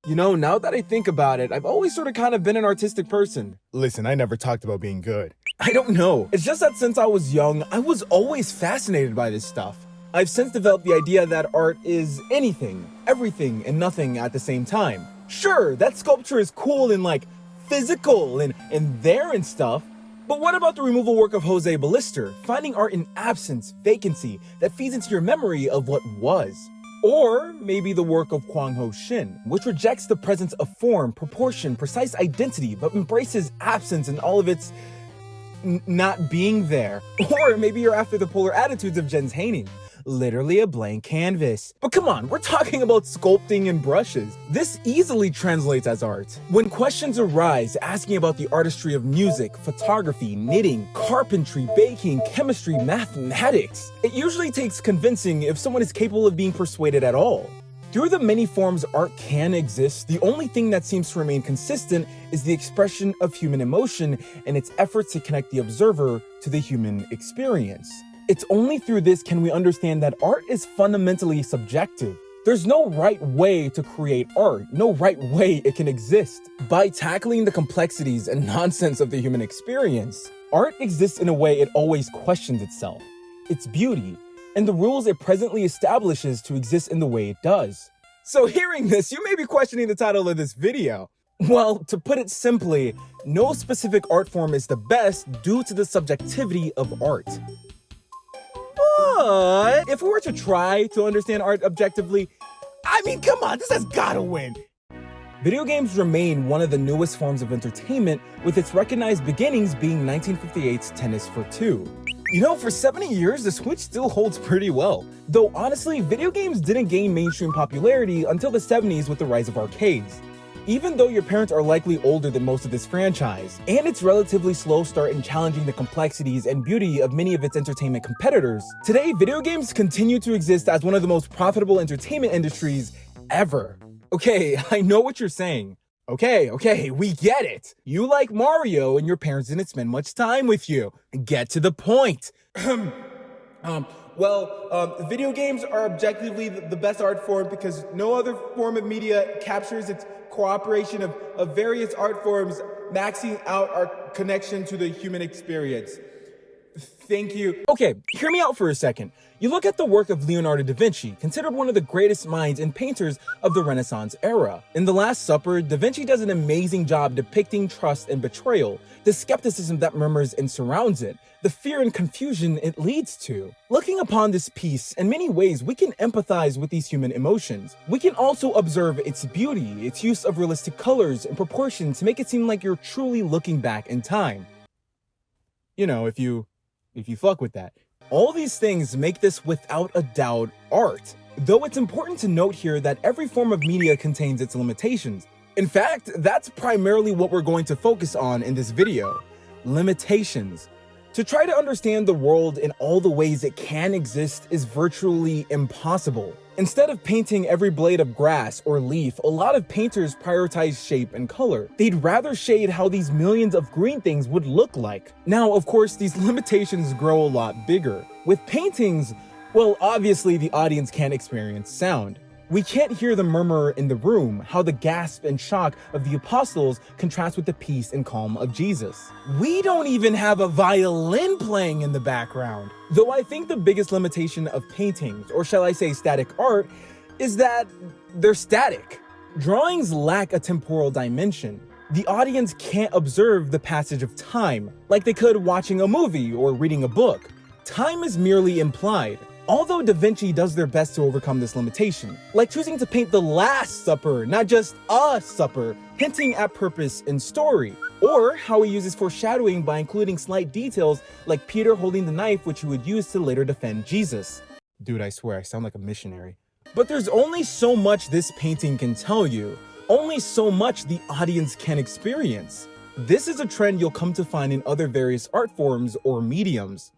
You know, now that I think about it, I've always sort of kind of been an artistic person. Listen, I never talked about being good. I don't know. It's just that since I was young, I was always fascinated by this stuff. I've since developed the idea that art is anything, everything, and nothing at the same time. Sure, that sculpture is cool and like physical and there and stuff. But what about the removal work of Jose Ballister, finding art in absence, vacancy, that feeds into your memory of what was? Or maybe the work of Kwang Ho Shin, which rejects the presence of form, proportion, precise identity, but embraces absence and all of its not being there. Or maybe you're after the polar attitudes of Jens Haining, literally a blank canvas. But come on, we're talking about sculpting and brushes. This easily translates as art. When questions arise asking about the artistry of music, photography, knitting, carpentry, baking, chemistry, mathematics, it usually takes convincing if someone is capable of being persuaded at all. Through the many forms art can exist, the only thing that seems to remain consistent is the expression of human emotion and its efforts to connect the observer to the human experience. It's only through this can we understand that art is fundamentally subjective. There's no right way to create art, no right way it can exist. By tackling the complexities and nonsense of the human experience, art exists in a way it always questions itself, its beauty, and the rules it presently establishes to exist in the way it does. So hearing this, you may be questioning the title of this video. Well, to put it simply, no specific art form is the best due to the subjectivity of art. But if we were to try to understand art objectively, I mean, come on, this has gotta win. Video games remain one of the newest forms of entertainment, with its recognized beginnings being 1958's Tennis for Two. You know, for 70 years, the Switch still holds pretty well. Though honestly, video games didn't gain mainstream popularity until the 70s with the rise of arcades. Even though your parents are likely older than most of this franchise, and its relatively slow start in challenging the complexities and beauty of many of its entertainment competitors, today video games continue to exist as one of the most profitable entertainment industries ever. Okay, I know what you're saying. Okay, we get it. You like Mario and your parents didn't spend much time with you. Get to the point. Video games are objectively the best art form because no other form of media captures its cooperation of various art forms, maxing out our connection to the human experience. Thank you. Okay, hear me out for a second. You look at the work of Leonardo da Vinci, considered one of the greatest minds and painters of the Renaissance era. In The Last Supper, da Vinci does an amazing job depicting trust and betrayal, the skepticism that murmurs and surrounds it, the fear and confusion it leads to. Looking upon this piece, in many ways, we can empathize with these human emotions. We can also observe its beauty, its use of realistic colors and proportion to make it seem like you're truly looking back in time. You know, if you fuck with that. All these things make this without a doubt art. Though it's important to note here that every form of media contains its limitations. In fact, that's primarily what we're going to focus on in this video. Limitations. To try to understand the world in all the ways it can exist is virtually impossible. Instead of painting every blade of grass or leaf, a lot of painters prioritize shape and color. They'd rather shade how these millions of green things would look like. Now, of course, these limitations grow a lot bigger. With paintings, well, obviously the audience can't experience sound. We can't hear the murmur in the room, how the gasp and shock of the apostles contrast with the peace and calm of Jesus. We don't even have a violin playing in the background. Though I think the biggest limitation of paintings, or shall I say static art, is that they're static. Drawings lack a temporal dimension. The audience can't observe the passage of time, like they could watching a movie or reading a book. Time is merely implied. Although Da Vinci does their best to overcome this limitation, like choosing to paint the Last Supper, not just a supper, hinting at purpose and story, or how he uses foreshadowing by including slight details like Peter holding the knife which he would use to later defend Jesus. Dude, I swear, I sound like a missionary. But there's only so much this painting can tell you, only so much the audience can experience. This is a trend you'll come to find in other various art forms or mediums.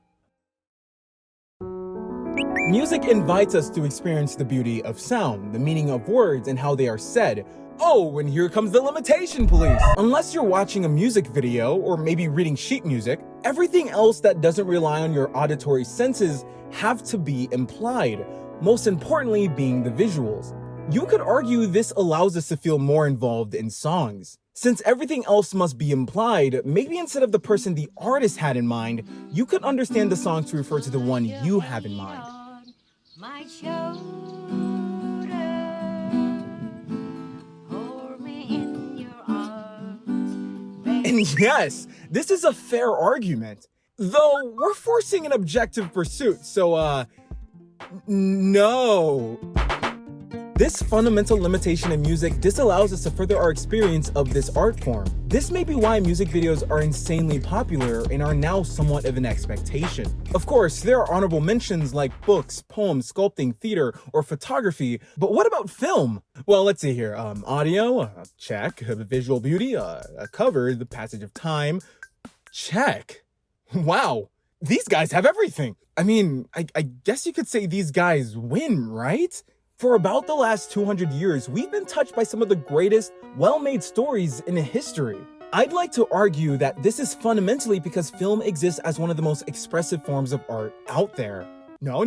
Music invites us to experience the beauty of sound, the meaning of words, and how they are said. Oh, and here comes the limitation police. Unless you're watching a music video, or maybe reading sheet music, everything else that doesn't rely on your auditory senses have to be implied, most importantly being the visuals. You could argue this allows us to feel more involved in songs. Since everything else must be implied, maybe instead of the person the artist had in mind, you could understand the song to refer to the one you have in mind. My shoulder, hold me in your arms, baby. And yes, this is a fair argument. Though we're forcing an objective pursuit, so no. This fundamental limitation in music disallows us to further our experience of this art form. This may be why music videos are insanely popular and are now somewhat of an expectation. Of course, there are honorable mentions like books, poems, sculpting, theater, or photography, but what about film? Well, let's see here. Audio, check. Visual beauty, a cover, the passage of time, check. Wow, these guys have everything. I mean, I guess you could say these guys win, right? For about the last 200 years, we've been touched by some of the greatest, well-made stories in history. I'd like to argue that this is fundamentally because film exists as one of the most expressive forms of art out there. No,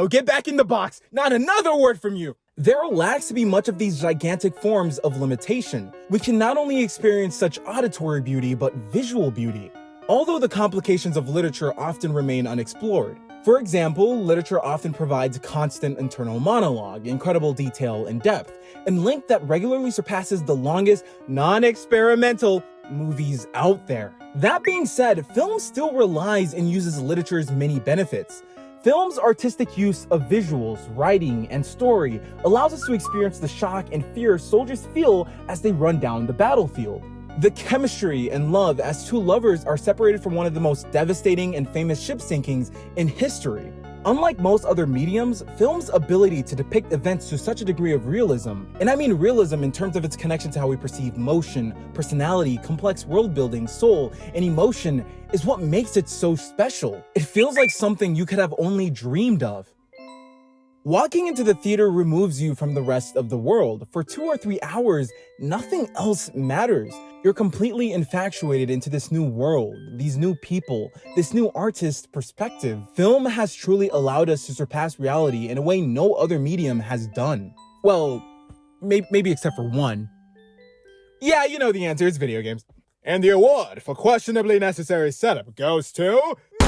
get back in the box! Not another word from you! There lacks to be much of these gigantic forms of limitation. We can not only experience such auditory beauty, but visual beauty. Although the complications of literature often remain unexplored. For example, literature often provides constant internal monologue, incredible detail and depth, and length that regularly surpasses the longest, non-experimental movies out there. That being said, film still relies and uses literature's many benefits. Film's artistic use of visuals, writing, and story allows us to experience the shock and fear soldiers feel as they run down the battlefield. The chemistry and love as two lovers are separated from one of the most devastating and famous ship sinkings in history. Unlike most other mediums, film's ability to depict events to such a degree of realism, and I mean realism in terms of its connection to how we perceive motion, personality, complex world building, soul, and emotion, is what makes it so special. It feels like something you could have only dreamed of. Walking into the theater removes you from the rest of the world. For 2 or 3 hours, nothing else matters. You're completely infatuated into this new world, these new people, this new artist perspective. Film has truly allowed us to surpass reality in a way no other medium has done. Well, maybe except for one. Yeah, you know the answer, it's video games. And the award for questionably necessary setup goes to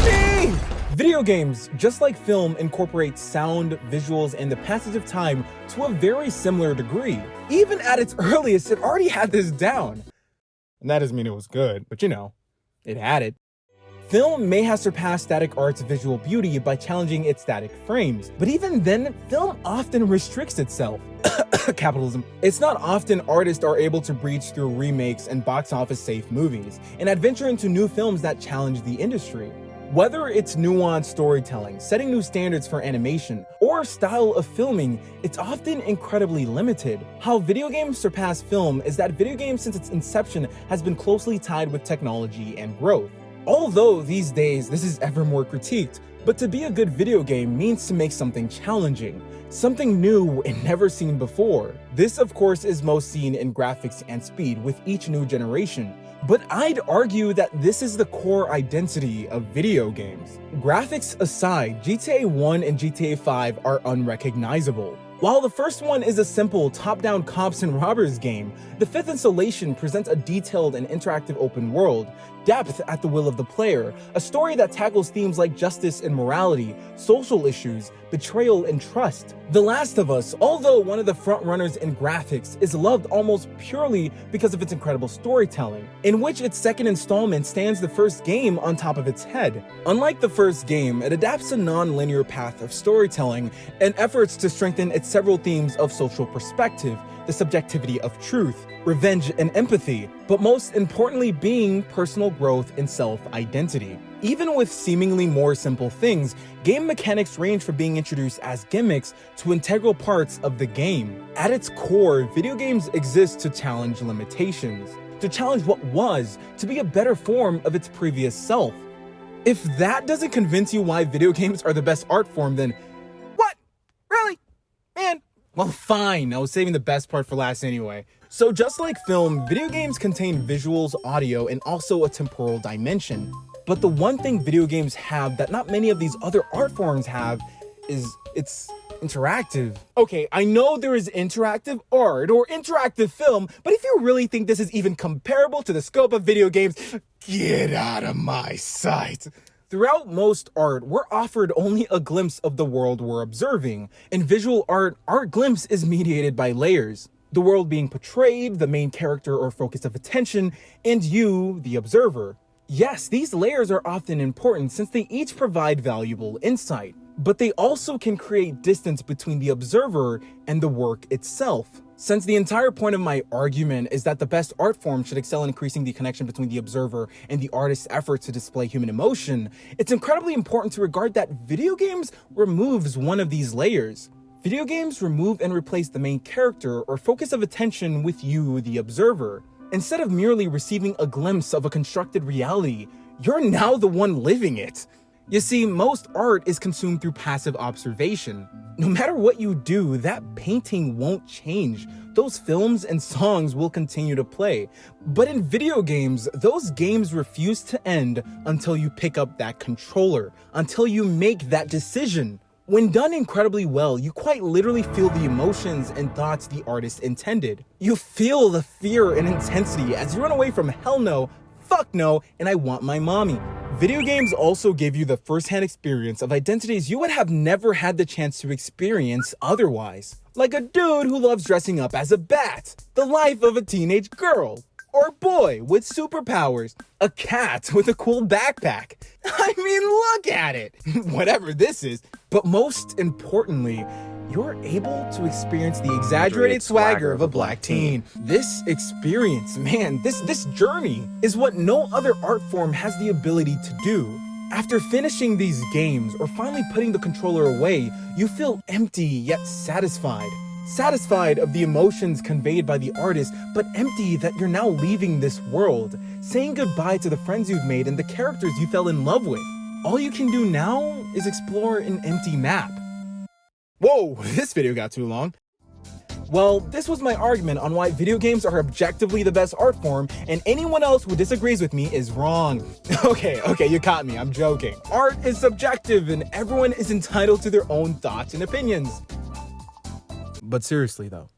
me! Video games, just like film, incorporate sound, visuals, and the passage of time to a very similar degree. Even at its earliest, it already had this down. And that doesn't mean it was good, but you know, it had it. Film may have surpassed static art's visual beauty by challenging its static frames, but even then, film often restricts itself. Capitalism. It's not often artists are able to breach through remakes and box office safe movies, and adventure into new films that challenge the industry. Whether it's nuanced storytelling, setting new standards for animation, or style of filming, it's often incredibly limited. How video games surpass film is that video games since its inception has been closely tied with technology and growth. Although these days this is ever more critiqued, but to be a good video game means to make something challenging, something new and never seen before. This of course is most seen in graphics and speed with each new generation. But I'd argue that this is the core identity of video games. Graphics aside, GTA 1 and GTA 5 are unrecognizable. While the first one is a simple top-down cops and robbers game, the fifth installation presents a detailed and interactive open world, depth at the will of the player, a story that tackles themes like justice and morality, social issues, betrayal and trust. The Last of Us, although one of the frontrunners in graphics, is loved almost purely because of its incredible storytelling, in which its second installment stands the first game on top of its head. Unlike the first game, it adapts a non-linear path of storytelling and efforts to strengthen its several themes of social perspective, the subjectivity of truth, revenge and empathy, but most importantly being personal growth and self-identity. Even with seemingly more simple things, game mechanics range from being introduced as gimmicks to integral parts of the game. At its core, video games exist to challenge limitations, to challenge what was, to be a better form of its previous self. If that doesn't convince you why video games are the best art form, then what? Really? Man, well fine, I was saving the best part for last anyway. So just like film, video games contain visuals, audio, and also a temporal dimension. But the one thing video games have that not many of these other art forms have is it's interactive. Okay, I know there is interactive art or interactive film, but if you really think this is even comparable to the scope of video games, get out of my sight. Throughout most art, we're offered only a glimpse of the world we're observing. In visual art, our glimpse is mediated by layers. The world being portrayed, the main character or focus of attention, and you, the observer. Yes, these layers are often important since they each provide valuable insight, but they also can create distance between the observer and the work itself. Since the entire point of my argument is that the best art form should excel in increasing the connection between the observer and the artist's effort to display human emotion, it's incredibly important to regard that video games removes one of these layers. Video games remove and replace the main character or focus of attention with you, the observer. Instead of merely receiving a glimpse of a constructed reality, you're now the one living it. You see, most art is consumed through passive observation. No matter what you do, that painting won't change. Those films and songs will continue to play. But in video games, those games refuse to end until you pick up that controller, until you make that decision. When done incredibly well, you quite literally feel the emotions and thoughts the artist intended. You feel the fear and intensity as you run away from hell no, fuck no, and I want my mommy. Video games also give you the first-hand experience of identities you would have never had the chance to experience otherwise. Like a dude who loves dressing up as a bat, the life of a teenage girl, or boy with superpowers, a cat with a cool backpack. I mean, look at it! Whatever this is. But most importantly, you're able to experience the exaggerated swagger of a black teen. This experience, man, this journey is what no other art form has the ability to do. After finishing these games or finally putting the controller away, you feel empty yet satisfied. Satisfied of the emotions conveyed by the artist, but empty that you're now leaving this world, saying goodbye to the friends you've made and the characters you fell in love with. All you can do now is explore an empty map. Whoa, this video got too long. Well, this was my argument on why video games are objectively the best art form, and anyone else who disagrees with me is wrong. Okay, you caught me, I'm joking. Art is subjective and everyone is entitled to their own thoughts and opinions. But seriously though,